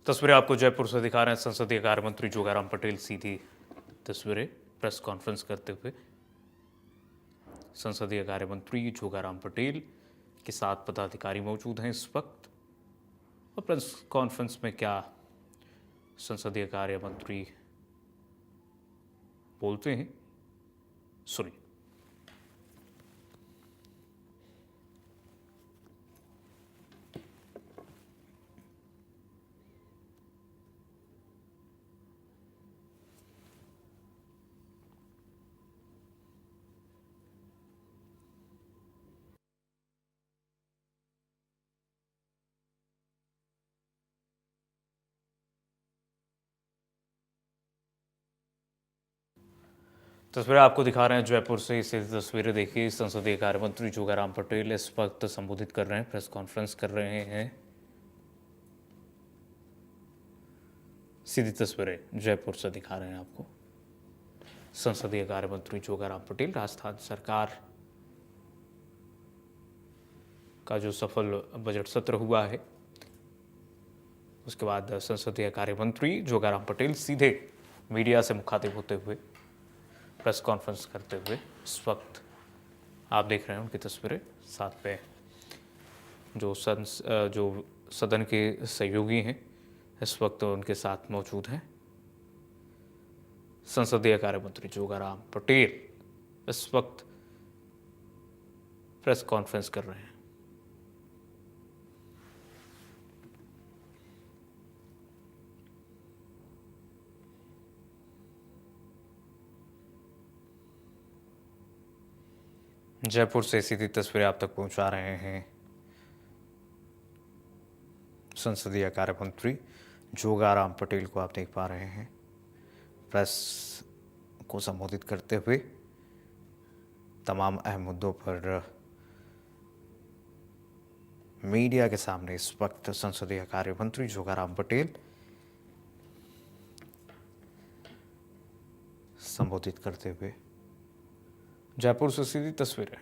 तस्वीरें आपको जयपुर से दिखा रहे हैं। संसदीय कार्य मंत्री जोगाराम पटेल सीधी तस्वीरें प्रेस कॉन्फ्रेंस करते हुए। संसदीय कार्य मंत्री जोगाराम पटेल के साथ पदाधिकारी मौजूद हैं इस वक्त। और प्रेस कॉन्फ्रेंस में क्या संसदीय कार्य मंत्री बोलते हैं, सुनिए। तस्वीरें आपको दिखा रहे हैं जयपुर से। इसे तस्वीरें देखिए। संसदीय कार्य मंत्री जोगाराम पटेल इस वक्त संबोधित कर रहे हैं, प्रेस कॉन्फ्रेंस कर रहे हैं। सीधी तस्वीरें जयपुर से दिखा रहे हैं आपको। संसदीय कार्य मंत्री जोगाराम पटेल, राजस्थान सरकार का जो सफल बजट सत्र हुआ है, उसके बाद संसदीय कार्य मंत्री जोगाराम पटेल सीधे मीडिया से मुखातिब होते हुए प्रेस कॉन्फ्रेंस करते हुए इस वक्त आप देख रहे हैं उनकी तस्वीरें। साथ में जो सदन के सहयोगी हैं इस वक्त उनके साथ मौजूद हैं। संसदीय कार्य मंत्री जोगाराम पटेल इस वक्त प्रेस कॉन्फ्रेंस कर रहे हैं। जयपुर से सीधी तस्वीरें आप तक पहुंचा रहे हैं संसदीय कार्य मंत्री जोगाराम पटेल को आप देख पा रहे हैं प्रेस को संबोधित करते हुए तमाम अहम मुद्दों पर मीडिया के सामने इस वक्त संसदीय कार्य मंत्री जोगाराम पटेल संबोधित करते हुए। जयपुर से सीधी तस्वीरें।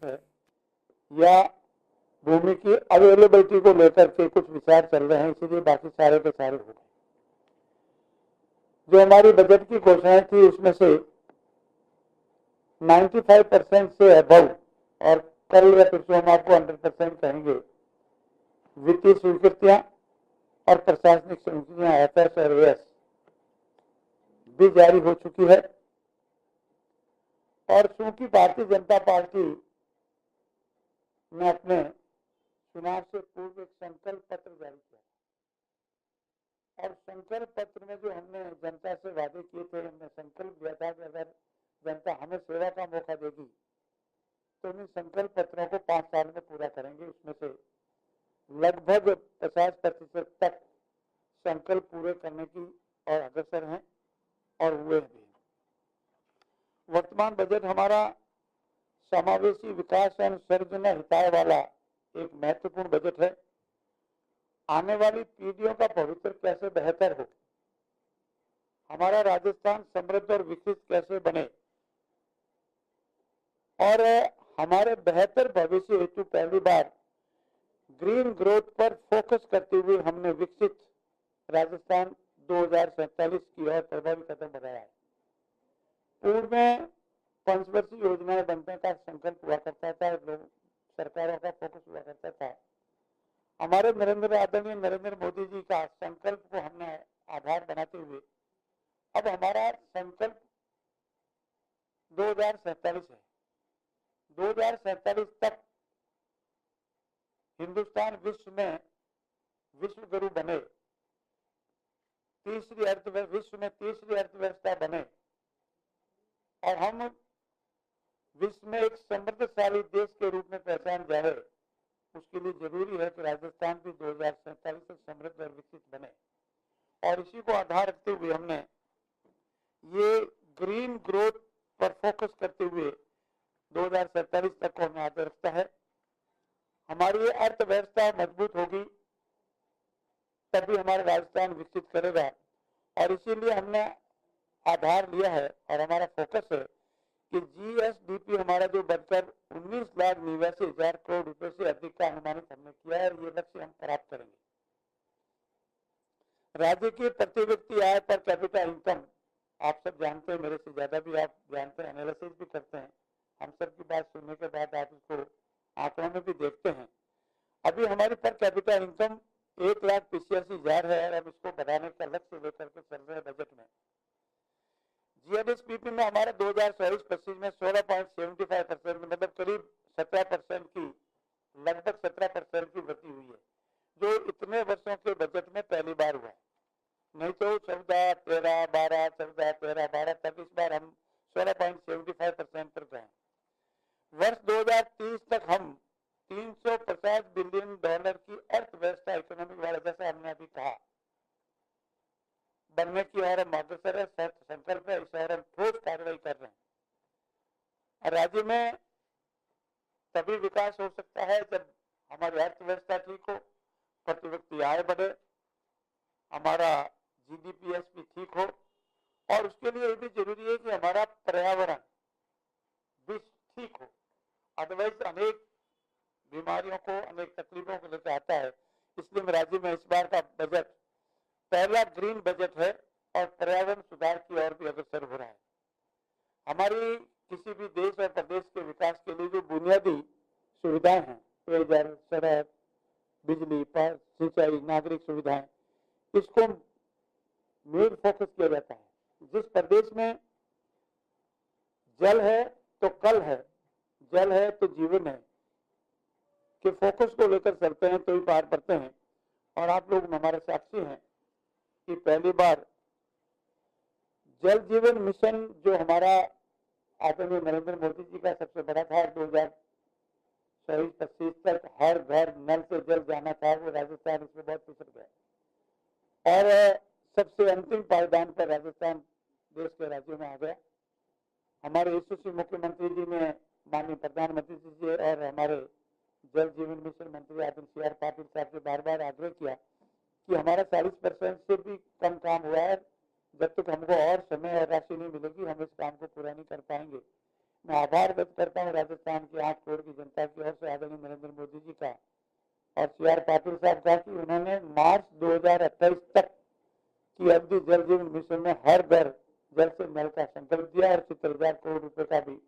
है या भूमि की अवेलेबिलिटी को लेकर के कुछ विचार चल रहे हैं, इसलिए बाकी सारे के सारे हो गए। जो हमारी बजट की घोषणाएं थी उसमें से 95% से अबव, और कल या फिर हम आपको 100% कहेंगे, वित्तीय स्वीकृतियां और प्रशासनिक स्वीकृतियां एफएस और एएस भी जारी हो चुकी है। और चूंकि भारतीय जनता पार्टी ने अपने चुनाव से पूर्व एक संकल्प पत्र जारी किया, और संकल्प पत्र में जो हमने जनता से वादे किए थे, हमने संकल्प दिया था कि अगर जनता हमें सेवा का मौका देगी तो इन संकल्प पत्रों को 5 साल में पूरा करेंगे। उसमें से लगभग 50% तक संकल्प पूरे करने की और अग्रसर हैं और हुए भी। वर्तमान बजट हमारा समावेशी विकास एवं सर्वजन हिताय वाला एक महत्वपूर्ण बजट है। आने वाली पीढ़ियों का भविष्य कैसे बेहतर हो, हमारा राजस्थान समृद्ध और विकसित कैसे बने, और हमारे बेहतर भविष्य हेतु पहली बार ग्रीन ग्रोथ पर फोकस करते हुए हमने विकसित राजस्थान 2047 की ओर प्रभावी कदम बढ़ाया है। पूर्व में पंचवर्षीय योजनाएं बनने का संकल्प हुआ करता था, लोग सरकारों का फोकस हुआ करता था। हमारे आदरणीय नरेंद्र मोदी जी का संकल्प को हमने आधार बनाते हुए अब हमारा संकल्प 2047 है। 2047 तक हिंदुस्तान विश्व में विश्व गुरु बने, विश्व में तीसरी अर्थव्यवस्था बने और हम विश्व में एक समृद्धशाली देश के रूप में पहचान जाए, उसके लिए जरूरी है कि राजस्थान भी 2047 तक समृद्ध और विकसित बने। और इसी को आधार रखते हुए हमने ये ग्रीन ग्रोथ पर फोकस करते हुए 2047 तक को हमें आगे रखता है। हमारी ये अर्थव्यवस्था मजबूत होगी तभी हमारा राजस्थान विकसित करेगा और इसीलिए हमने आधार लिया है और हमारा फोकस है कि जीएसडीपी हमारा जो बढ़कर 19,89,000 करोड़ रुपए से अधिक का अनुमानित हमने किया है और ये लक्ष्य हम प्राप्त करेंगे। राज्य की प्रति व्यक्ति आय पर कैपिटा इनकम आप सब जानते हैं, मेरे से ज्यादा भी आप जानते हैं, एनालिसिस भी करते हैं। हम सब की बात सुनने के बाद आप इसको आंकड़ों में भी देखते हैं। अभी हमारी पर कैपिटा इनकम 1,85,000 है और अब इसको बढ़ाने का लक्ष्य लेकर के चल रहे बजट में। जीएसडीपी में हमारा 2024-25 में 16.75% मतलब करीब 17% की लगभग 17% की वृद्धि हुई है, जो इतने वर्षों के बजट में पहली बार हुआ। नहीं तो 14, 13, 12, 14, 13, 12 तक, इस बार हम 16.75% पर गए। वर्ष 2030 तक हम $350 बिलियन की अर्थव्यवस्था इकोनॉमिक वाला, जैसा हमने अभी कहा, बनने की और हम अग्रसर है, संकल्प है, इस और हम ठोस कार्रवाई कर रहे हैं। राज्य में तभी विकास हो सकता है जब हमारी अर्थव्यवस्था ठीक हो, प्रति व्यक्ति आय बढ़े, हमारा जीडीपीएस भी ठीक हो और उसके लिए ये भी जरूरी है कि हमारा पर्यावरण भी ठीक हो। अदरवाइज अनेक बीमारियों को, अनेक तकलीफों को लेकर आता है। इसलिए राज्य में इस बार का बजट पहला ग्रीन बजट है और पर्यावरण सुधार की ओर भी अग्रसर हो रहा है। हमारी किसी भी देश और प्रदेश के विकास के लिए जो बुनियादी सुविधाएं हैं, पेयजल, सड़क, बिजली, सिंचाई, नागरिक सुविधाएं, इसको मेन फोकस किया जाता है। जिस प्रदेश में जल है तो कल है, जल है तो जीवन है के फोकस को लेकर चलते हैं तो ही पार पड़ते हैं। और आप लोग हमारे साक्षी हैं कि पहली बार जल जीवन मिशन जो हमारा आदरणीय नरेंद्र मोदी जी का सबसे बड़ा था, 2024-25 तक हर घर नल से जल जाना था, वो राजस्थान इसमें बहुत पिछड़ गया और सबसे अंतिम पायदान पर राजस्थान देश के राज्यों में आ गया। हमारे यशस्वी मुख्यमंत्री जी ने, माननीय प्रधानमंत्री जी और हमारे जल जीवन मिशन मंत्री आदरणीय CR पाटिल साहब से बार बार आग्रह किया कि हमारा 40% से भी कम काम हुआ है। जब तक हमको और समय और राशि नहीं मिलेगी हम इस काम को पूरा नहीं कर पाएंगे। मैं आभार व्यक्त करता हूँ राजस्थान की 8 करोड़ की जनता की ओर से आदरणीय नरेंद्र मोदी जी का और CR पाटिल साहब का कि उन्होंने मार्च 2028 तक की अवधि जल जीवन मिशन में हर घर जल से नल का संकल्प दिया और 70,000 करोड़ रुपए का भी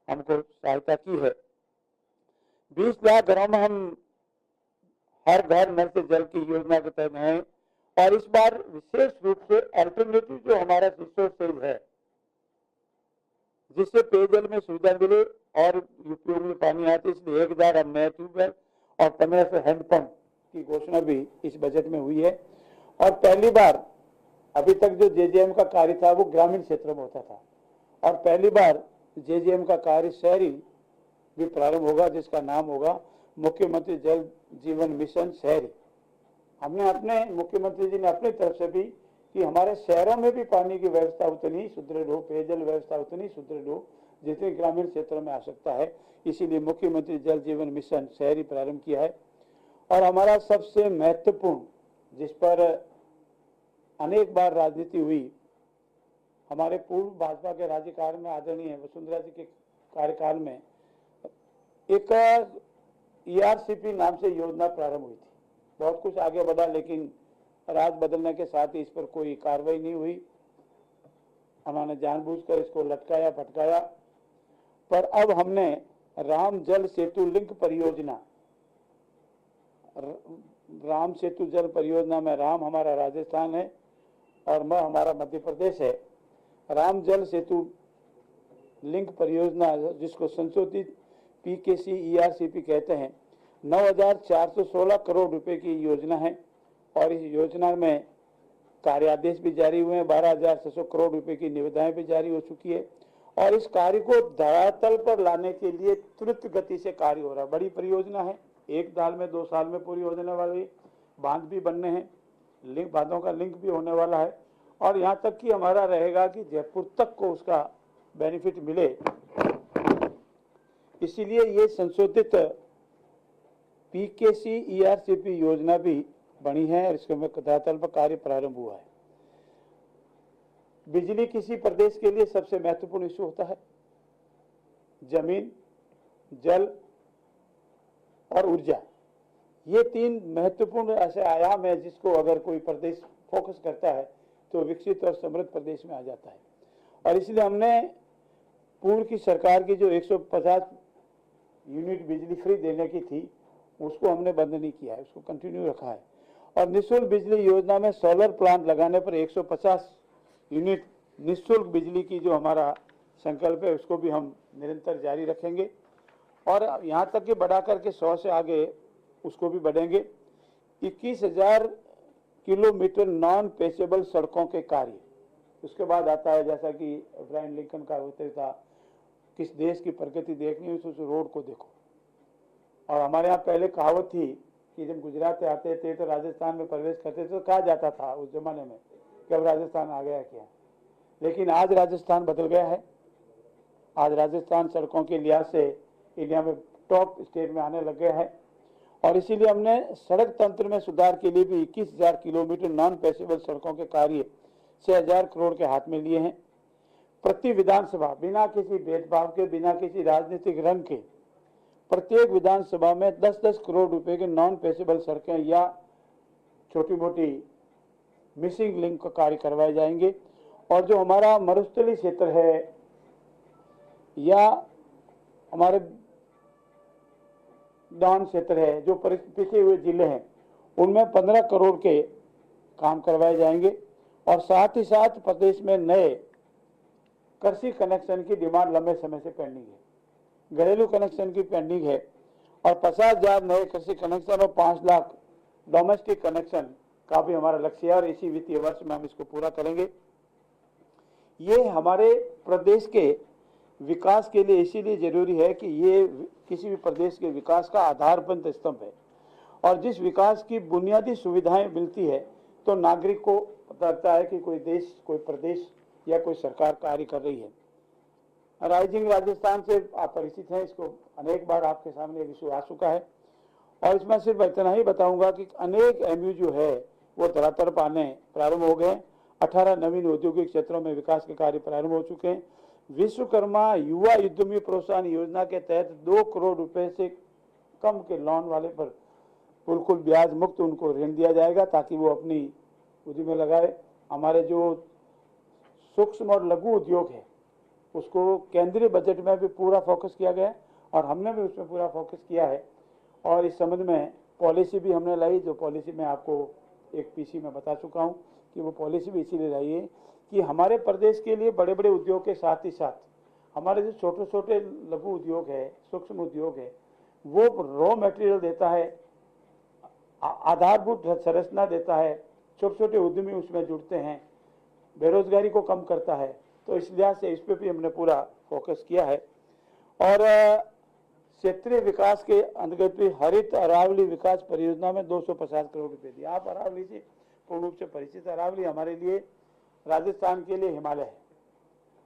हमको सहायता की है। 20 लाख घरों में हम हर घर नल से जल की योजना के तहत हैं और इस बार विशेष रूप से अल्टरनेटिव जो हमारा रिसोर्सेज है, जिससे पेयजल में सुविधा मिले और उपयोग में पानी आते, इसलिए 1,000 हम नए ट्यूबवेल और 1500 हैंडपंप की घोषणा भी इस बजट में हुई है। और पहली बार, अभी तक जो JJM का कार्य था वो ग्रामीण क्षेत्र में होता था और पहली बार JJM का कार्य शहरी भी प्रारंभ होगा, जिसका नाम होगा मुख्यमंत्री जल जीवन मिशन शहरी। हमने अपने मुख्यमंत्री जी ने अपनी तरफ से भी कि हमारे शहरों में भी पानी की व्यवस्था उतनी सुदृढ़ हो, पेयजल व्यवस्था उतनी सुदृढ़ हो जितनी ग्रामीण क्षेत्रों में आवश्यकता है। इसीलिए मुख्यमंत्री जल जीवन मिशन शहरी प्रारंभ किया है। और हमारा सबसे महत्वपूर्ण, जिस पर अनेक बार राजनीति हुई, हमारे पूर्व भाजपा के राज्यकाल में आदरणीय वसुंधरा जी के कार्यकाल में एक ERCP नाम से योजना प्रारंभ हुई थी। बहुत कुछ आगे बढ़ा, लेकिन राज बदलने के साथ ही इस पर कोई कार्रवाई नहीं हुई। उन्होंने जानबूझकर इसको लटकाया भटकाया। पर अब हमने राम जल सेतु लिंक परियोजना, राम सेतु जल परियोजना में राम हमारा राजस्थान है और मैं हमारा मध्य प्रदेश है। राम जल सेतु लिंक परियोजना, जिसको संशोधित PKC ERCP कहते हैं, 9,416 करोड़ रुपए की योजना है और इस योजना में कार्यादेश भी जारी हुए हैं, 12,600 करोड़ रुपए की निविदाएं भी जारी हो चुकी है और इस कार्य को धरातल पर लाने के लिए तुरंत गति से कार्य हो रहा है। बड़ी परियोजना है, 1 साल में 2 साल में पूरी होने वाली, बांध भी बनने हैं, लिंक बांधों का लिंक भी होने वाला है और यहाँ तक कि हमारा रहेगा कि जयपुर तक को उसका बेनिफिट मिले, इसीलिए ये संशोधित पीकेसी ईआरसीपी योजना भी बनी है और इसके धरातल पर कार्य प्रारंभ हुआ है। बिजली किसी प्रदेश के लिए सबसे महत्वपूर्ण इशू होता है। जमीन, जल और ऊर्जा, ये 3 महत्वपूर्ण ऐसे आयाम है जिसको अगर कोई प्रदेश फोकस करता है तो विकसित और समृद्ध प्रदेश में आ जाता है। और इसलिए हमने पूर्व की सरकार की जो 150 यूनिट बिजली फ्री देने की थी उसको हमने बंद नहीं किया है, उसको कंटिन्यू रखा है। और निःशुल्क बिजली योजना में सोलर प्लांट लगाने पर 150 यूनिट निःशुल्क बिजली की जो हमारा संकल्प है उसको भी हम निरंतर जारी रखेंगे और यहाँ तक कि बढ़ा करके 100 से आगे उसको भी बढ़ेंगे। 21,000 किलोमीटर नॉन पेसेबल सड़कों के कार्य, उसके बाद आता है जैसा कि अब्राहम लिंकन का होता था, किस देश की प्रगति देखनी है उस रोड को देखो। और हमारे यहाँ पहले कहावत थी कि जब गुजरात से आते थे तो राजस्थान में प्रवेश करते थे तो कहा जाता था उस जमाने में कि अब राजस्थान आ गया क्या, लेकिन आज राजस्थान बदल गया है। आज राजस्थान सड़कों के लिहाज से इंडिया में टॉप स्टेट में आने लग गया है और इसीलिए हमने सड़क तंत्र में सुधार के लिए भी 21,000 किलोमीटर नॉन पेसेबल सड़कों के कार्य 6,000 करोड़ के हाथ में लिए हैं। प्रति विधानसभा बिना किसी भेदभाव के, बिना किसी राजनीतिक रंग के, प्रत्येक विधानसभा में 10-10 करोड़ रुपए के नॉन पेसेबल सड़कें या छोटी मोटी मिसिंग लिंक का कार्य करवाए जाएंगे। और जो हमारा मरुस्थलीय क्षेत्र है या हमारे डाउन क्षेत्र है, जो पिछड़े हुए जिले हैं, उनमें 15 करोड़ के काम करवाए जाएंगे। और साथ ही साथ प्रदेश में नए कृषि कनेक्शन की डिमांड लंबे समय से पेंडिंग है, घरेलू कनेक्शन की पेंडिंग है और 50,000 नए कृषि कनेक्शन और 5 लाख डोमेस्टिक कनेक्शन का भी हमारा लक्ष्य है और इसी वित्तीय वर्ष में हम इसको पूरा करेंगे। ये हमारे प्रदेश के विकास के लिए इसीलिए जरूरी है कि ये किसी भी प्रदेश के विकास का आधारबंद स्तंभ है और जिस विकास की बुनियादी सुविधाएं मिलती है तो नागरिक को पता लगता है कि कोई देश, कोई प्रदेश या कोई सरकार कार्य कर रही है। राइजिंग राजस्थान से आप परिचित हैं, इसको अनेक बार आपके सामने विषय आ चुका है और इसमें सिर्फ इतना ही बताऊंगा कि अनेक एमयू जो है वो धरातल पर आने प्रारंभ हो गए। 18 नवीन औद्योगिक क्षेत्रों में विकास के कार्य प्रारंभ हो चुके हैं। विश्वकर्मा युवा उद्यमी प्रोत्साहन योजना के तहत 2 करोड़ रुपए से कम के लोन वाले पर बिल्कुल ब्याज मुक्त उनको ऋण दिया जाएगा ताकि वो अपनी उद्यम में लगाए। हमारे जो सूक्ष्म और लघु उद्योग है उसको केंद्रीय बजट में भी पूरा फोकस किया गया है और हमने भी उसमें पूरा फोकस किया है और इस संबंध में पॉलिसी भी हमने लाई, जो पॉलिसी मैं आपको एक पीसी में बता चुका हूं कि वो पॉलिसी भी इसीलिए लाई है कि हमारे प्रदेश के लिए बड़े बड़े उद्योग के साथ ही साथ हमारे जो छोटे छोटे लघु उद्योग है, सूक्ष्म उद्योग है, वो रॉ मटेरियल देता है, आधारभूत संरचना देता है, छोटे छोटे उद्यमी उसमें जुड़ते हैं, बेरोजगारी को कम करता है। तो इस लिहाज से इस पर भी हमने पूरा फोकस किया है। और क्षेत्रीय विकास के अंतर्गत भी हरित अरावली विकास परियोजना में 250 करोड़ रुपए दिए। आप अरावली से पूर्ण रूप से परिचित। अरावली हमारे लिए राजस्थान के लिए हिमालय है।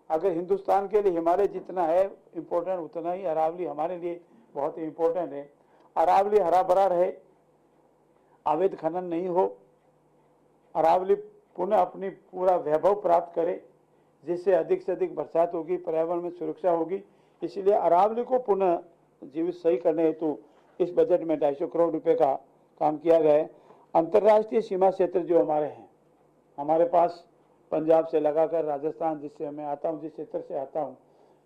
अगर हिंदुस्तान के लिए हिमालय जितना है इम्पोर्टेंट उतना ही अरावली हमारे लिए बहुत ही इम्पोर्टेंट है। अरावली हरा भरा रहे, अवैध खनन नहीं हो, अरावली पुनः अपनी पूरा वैभव प्राप्त करे जिससे अधिक से अधिक बरसात होगी, पर्यावरण में सुरक्षा होगी। इसलिए अरावली को पुनः जीवित सही करने हेतु इस बजट में 250 करोड़ रुपए का काम किया गया है। अंतर्राष्ट्रीय सीमा क्षेत्र जो हमारे हैं, हमारे पास पंजाब से लगाकर राजस्थान, जिससे मैं आता हूँ, जिस क्षेत्र से आता हूँ,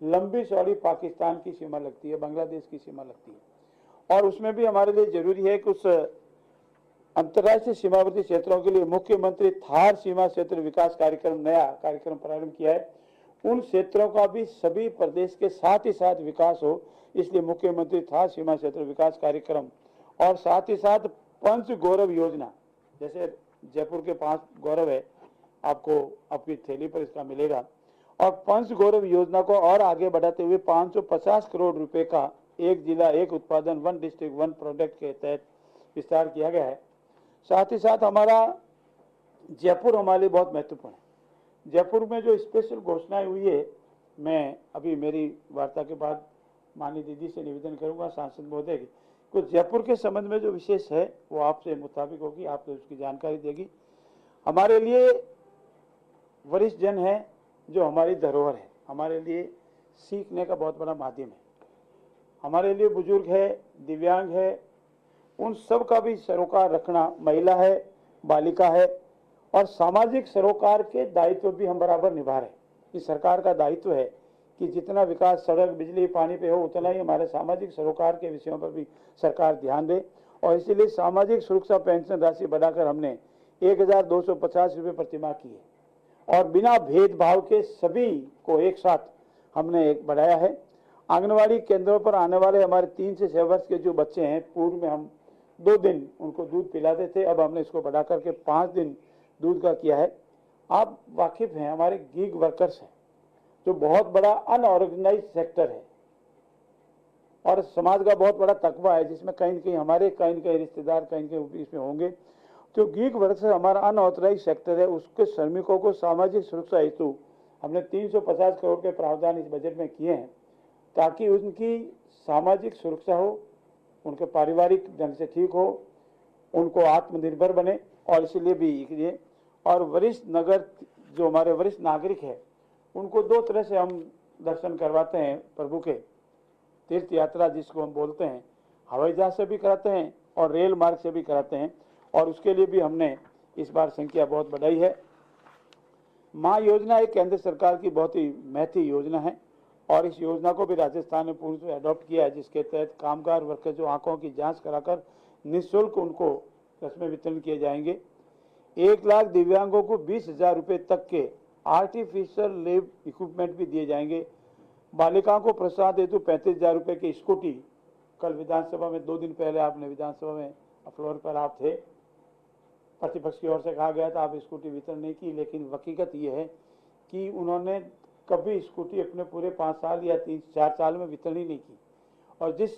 लंबी चौड़ी पाकिस्तान की सीमा लगती है, बांग्लादेश की सीमा लगती है और उसमें भी हमारे लिए जरूरी है कि उस अंतर्राष्ट्रीय सीमावर्ती क्षेत्रों के लिए मुख्यमंत्री थार सीमा क्षेत्र विकास कार्यक्रम, नया कार्यक्रम प्रारंभ किया है। उन क्षेत्रों का भी सभी प्रदेश के साथ ही साथ विकास हो, इसलिए मुख्यमंत्री थार सीमा क्षेत्र विकास कार्यक्रम और साथ ही साथ पंच गौरव योजना, जैसे जयपुर के 5 गौरव है आपको आपकी थैली पर इसका मिलेगा। और पंच गौरव योजना को और आगे बढ़ाते हुए 550 करोड़ रुपए का एक जिला एक उत्पादन वन डिस्ट्रिक्ट वन प्रोडक्ट के तहत विस्तार किया गया है। साथ ही साथ हमारा जयपुर हमारे लिए बहुत महत्वपूर्ण है। जयपुर में जो स्पेशल घोषणाएं हुई है, मैं अभी मेरी वार्ता के बाद माननीय दीदी से निवेदन करूंगा सांसद महोदय की, तो जयपुर के संबंध में जो विशेष है वो आपसे मुताबिक होगी, आप तो उसकी जानकारी देगी। हमारे लिए वरिष्ठ जन है जो हमारी धरोहर है, हमारे लिए सीखने का बहुत बड़ा माध्यम है। हमारे लिए बुजुर्ग है, दिव्यांग है, उन सब का भी सरोकार रखना, महिला है, बालिका है, और सामाजिक सरोकार के दायित्व भी हम बराबर निभा रहे हैं। इस सरकार का दायित्व है कि जितना विकास सड़क बिजली पानी पे हो उतना ही हमारे सामाजिक सरोकार के विषयों पर भी सरकार ध्यान दे। और इसीलिए सामाजिक सुरक्षा पेंशन राशि बढ़ाकर हमने 1250 रुपये प्रतिमाह की है और बिना भेदभाव के सभी को एक साथ हमने एक बढ़ाया है। आंगनवाड़ी केंद्रों पर आने वाले हमारे 3 से 6 वर्ष के जो बच्चे हैं, पूर्व में हम 2 दिन उनको दूध पिलाते थे, अब हमने इसको बढ़ा करके 5 दिन दूध का किया है। आप वाकिफ हैं, हमारे गीग वर्कर्स हैं जो बहुत बड़ा अनऑर्गेनाइज सेक्टर है और समाज का बहुत बड़ा तकवा है, जिसमें कहीं न कहीं हमारे कहीं न कहीं रिश्तेदार कहीं न कहीं इसमें होंगे। जो गीग वर्कर्स हमारा अनऑथराइज सेक्टर है, उसके श्रमिकों को सामाजिक सुरक्षा हेतु हमने 350 करोड़ के प्रावधान इस बजट में किए हैं ताकि उनकी सामाजिक सुरक्षा हो, उनके पारिवारिक ढंग से ठीक हो, उनको आत्मनिर्भर बने। और इसीलिए भी ये और वरिष्ठ नगर जो हमारे वरिष्ठ नागरिक है उनको 2 तरह से हम दर्शन करवाते हैं प्रभु के, तीर्थ यात्रा जिसको हम बोलते हैं, हवाई जहाज से भी कराते हैं और रेल मार्ग से भी कराते हैं, और उसके लिए भी हमने इस बार संख्या बहुत बढ़ाई है। माँ योजना एक केंद्र सरकार की बहुत ही महती योजना है और इस योजना को भी राजस्थान ने पूर्ण रूप से अडॉप्ट किया है, जिसके तहत कामगार वर्कर जो आंखों की जांच कराकर निःशुल्क उनको चश्मे वितरण किए जाएंगे। 1 लाख दिव्यांगों को 20,000 रुपये तक के आर्टिफिशियल लेब इक्विपमेंट भी दिए जाएंगे। बालिकाओं को प्रोत्साहन हेतु 35,000 रुपये की स्कूटी, कल विधानसभा में 2 दिन पहले आपने विधानसभा में फ्लोर पर आप थे, प्रतिपक्ष की ओर से कहा गया था आप स्कूटी वितरण नहीं की, लेकिन हकीकत ये है कि उन्होंने कभी स्कूटी अपने पूरे 5 साल या 3-4 साल में वितरण ही नहीं की। और जिस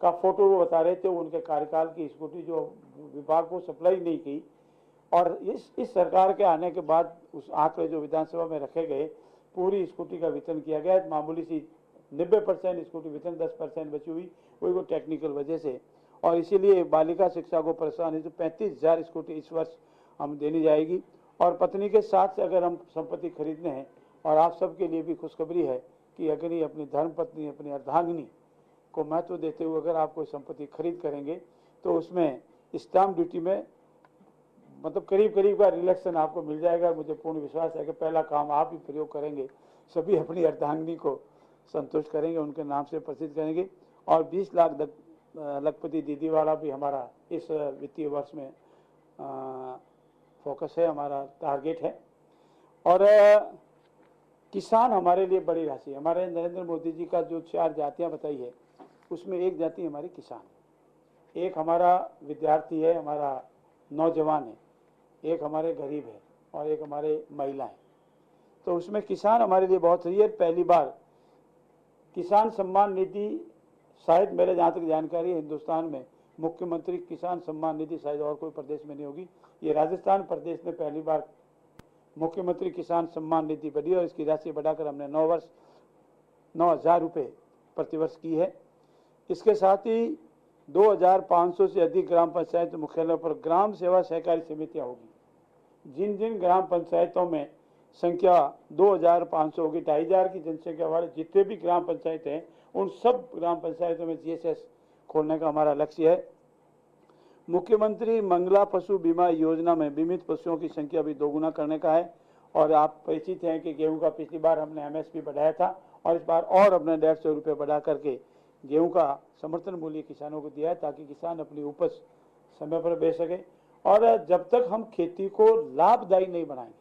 का फोटो वो बता रहे थे उनके कार्यकाल की स्कूटी जो विभाग को सप्लाई नहीं की। और इस सरकार के आने के बाद उस आंकड़े जो विधानसभा में रखे गए, पूरी स्कूटी का वितरण किया गया। मामूली सी 90% स्कूटी वितरण, 10% बची हुई वही को टेक्निकल वजह से। और इसीलिए बालिका शिक्षा को प्रोत्साहन हेतु 35,000 स्कूटी इस वर्ष हम देनी जाएगी। और पत्नी के साथ से अगर हम संपत्ति खरीदने हैं, और आप सबके लिए भी खुशखबरी है कि अगर ये अपनी धर्म पत्नी अपनी अर्धांगिनी को महत्व देते हुए अगर आप कोई संपत्ति खरीद करेंगे तो उसमें स्टाम्प ड्यूटी में मतलब करीब का रिलैक्सन आपको मिल जाएगा। मुझे पूर्ण विश्वास है कि पहला काम आप ही प्रयोग करेंगे, सभी अपनी अर्धांगिनी को संतुष्ट करेंगे, उनके नाम से प्रसिद्ध करेंगे। और 20 लाख लखपति दीदी वाला भी हमारा इस वित्तीय वर्ष में फोकस है, हमारा टारगेट है। और किसान हमारे लिए बड़ी राशि, हमारे नरेंद्र मोदी जी का जो 4 जातियां बताई है उसमें एक जाति हमारी किसान, एक हमारा विद्यार्थी है, हमारा नौजवान है, एक हमारे गरीब है और एक हमारे महिला है। तो उसमें किसान हमारे लिए बहुत सही है। पहली बार किसान सम्मान निधि, शायद मेरे जहाँ तक जानकारी है हिंदुस्तान में मुख्यमंत्री किसान सम्मान निधि शायद और कोई प्रदेश में नहीं होगी, ये राजस्थान प्रदेश में पहली बार मुख्यमंत्री किसान सम्मान निधि बढ़ी और इसकी राशि बढ़ाकर हमने 9,000 रुपये प्रतिवर्ष की है। इसके साथ ही 2,500 से अधिक ग्राम पंचायत मुख्यालयों पर ग्राम सेवा सहकारी समितियां होगी। जिन जिन ग्राम पंचायतों में संख्या 2,500 होगी, 2,500 की जनसंख्या वाले जितने भी ग्राम पंचायत हैं उन सब ग्राम पंचायतों में GSS खोलने का हमारा लक्ष्य है। मुख्यमंत्री मंगला पशु बीमा योजना में बीमित पशुओं की संख्या भी 2 गुना करने का है। और आप परिचित हैं कि गेहूं का पिछली बार हमने MSP बढ़ाया था और इस बार और अपने 150 रुपये बढ़ा करके गेहूं का समर्थन मूल्य किसानों को दिया है ताकि किसान अपनी उपज समय पर बेच सके। और जब तक हम खेती को लाभदायी नहीं बनाएंगे,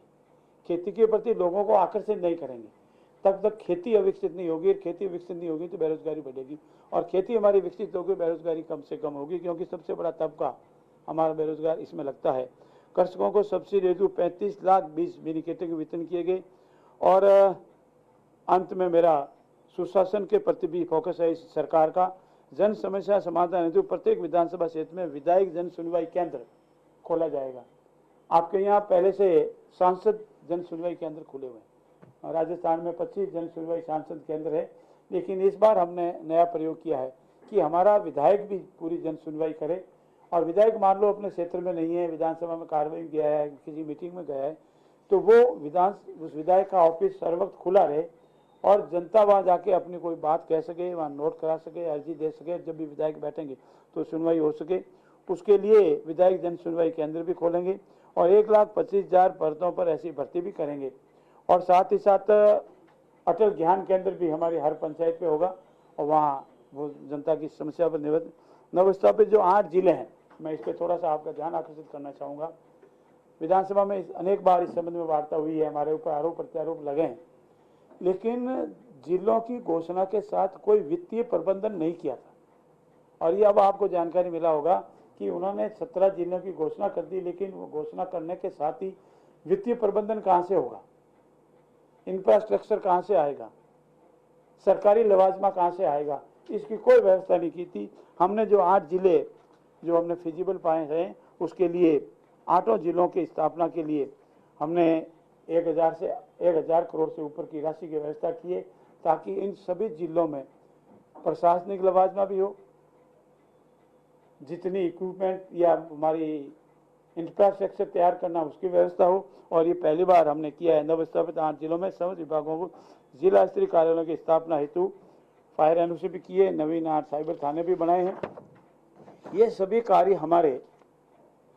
खेती के प्रति लोगों को आकर्षित नहीं करेंगे, तब तक खेती अविकसित नहीं होगी। खेती विकसित नहीं होगी तो बेरोजगारी बढ़ेगी और खेती हमारी विकसित होगी, बेरोजगारी कम से कम होगी, क्योंकि सबसे बड़ा तबका हमारा बेरोजगार इसमें लगता है। कृषकों को सब्सिडी हेतु 35 लाख बीज मिनीकेटर के वितरण किए गए। और अंत में मेरा सुशासन के प्रति भी फोकस है इस सरकार का। जन समस्या समाधान हेतु प्रत्येक विधानसभा क्षेत्र में विधायक जन सुनवाई केंद्र खोला जाएगा। आपके यहाँ पहले से सांसद जन सुनवाई केंद्र खुले हुए हैं। राजस्थान में 25 जन सुनवाई सांसद केंद्र है, लेकिन इस बार हमने नया प्रयोग किया है कि हमारा विधायक भी पूरी जन सुनवाई करे। और विधायक मान लो अपने क्षेत्र में नहीं है, विधानसभा में कार्रवाई गया है, किसी मीटिंग में गया है, तो वो उस विधायक का ऑफिस हर वक्त खुला रहे और जनता वहाँ जाके अपनी कोई बात कह सके, वहाँ नोट करा सके, अर्जी दे सके। जब भी विधायक बैठेंगे तो सुनवाई हो सके, उसके लिए विधायक जन सुनवाई केंद्र भी खोलेंगे और 1,25,000 पदों पर ऐसी भर्ती भी करेंगे। और साथ ही साथ अटल ज्ञान केंद्र भी हमारी हर पंचायत पे होगा और वहाँ वो जनता की समस्या पर निवेदन। नवस्थापित जो 8 जिले हैं, मैं इस पर थोड़ा सा आपका ध्यान आकर्षित करना चाहूँगा। विधानसभा में अनेक बार इस संबंध में वार्ता हुई है, हमारे ऊपर आरोप प्रत्यारोप लगे हैं, लेकिन जिलों की घोषणा के साथ कोई वित्तीय प्रबंधन नहीं किया था। और ये अब आपको जानकारी मिला होगा कि उन्होंने 17 जिलों की घोषणा कर दी, लेकिन वो घोषणा करने के साथ ही वित्तीय प्रबंधन कहाँ से होगा, इंफ्रास्ट्रक्चर कहाँ से आएगा, सरकारी लवाजमा कहाँ से आएगा, इसकी कोई व्यवस्था नहीं की थी। हमने जो 8 जिले जो हमने फिजिबल पाए हैं, उसके लिए 8 जिलों की स्थापना के लिए हमने 1,000 करोड़ से ऊपर की राशि की व्यवस्था की है, ताकि इन सभी जिलों में प्रशासनिक लवाजमा भी हो, जितनी इक्विपमेंट या हमारी इंफ्रास्ट्रक्चर तैयार करना उसकी व्यवस्था हो। और ये पहली बार हमने किया है। नवस्थापित 8 जिलों में समस्त विभागों को जिला स्तरीय कार्यालयों की स्थापना हेतु फायर एनओसी भी किए, नवीन 8 साइबर थाने भी बनाए हैं। ये सभी कार्य हमारे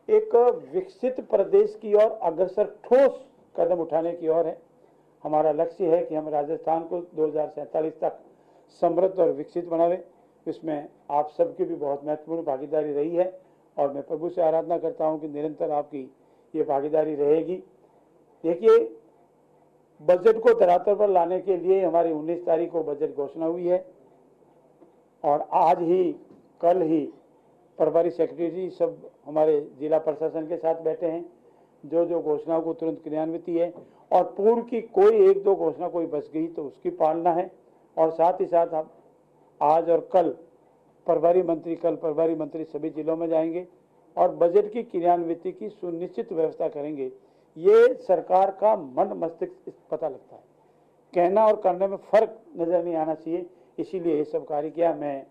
एक विकसित प्रदेश की ओर अग्रसर ठोस कदम उठाने की ओर है। हमारा लक्ष्य है कि हम राजस्थान को 2047 तक समृद्ध और विकसित बनावे। इसमें आप सबकी भी बहुत महत्वपूर्ण भागीदारी रही है और मैं प्रभु से आराधना करता हूं कि निरंतर आपकी ये भागीदारी रहेगी। देखिए, बजट को धरातल पर लाने के लिए हमारी 19 तारीख को बजट घोषणा हुई है और आज ही कल ही प्रभारी सेक्रेटरी सब हमारे जिला प्रशासन के साथ बैठे हैं। जो जो घोषणाओं को तुरंत क्रियान्वित है और पूर्व की कोई 1-2 घोषणा कोई बच गई तो उसकी पालना है। और साथ ही साथ हम आज और कल प्रभारी मंत्री सभी जिलों में जाएंगे और बजट की क्रियान्विति की सुनिश्चित व्यवस्था करेंगे। ये सरकार का मन मस्तिष्क पता लगता है, कहना और करने में फर्क नजर नहीं आना चाहिए, इसीलिए ये सब कार्य किया। मैं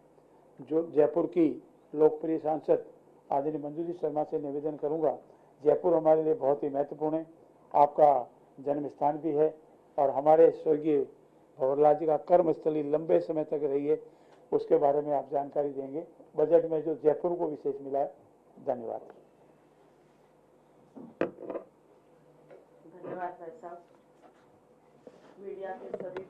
जो जयपुर की लोकप्रिय सांसद आदरणीय मंजू जी शर्मा से निवेदन करूंगा, जयपुर हमारे लिए बहुत ही महत्वपूर्ण है, आपका जन्म स्थान भी है और हमारे स्वर्गीय भंवरलाल जी का कर्मस्थली लंबे समय तक रही है, उसके बारे में आप जानकारी देंगे। बजट में जो जयपुर को विशेष मिला है। धन्यवाद। धन्यवाद भाई साहब। मीडिया के सभी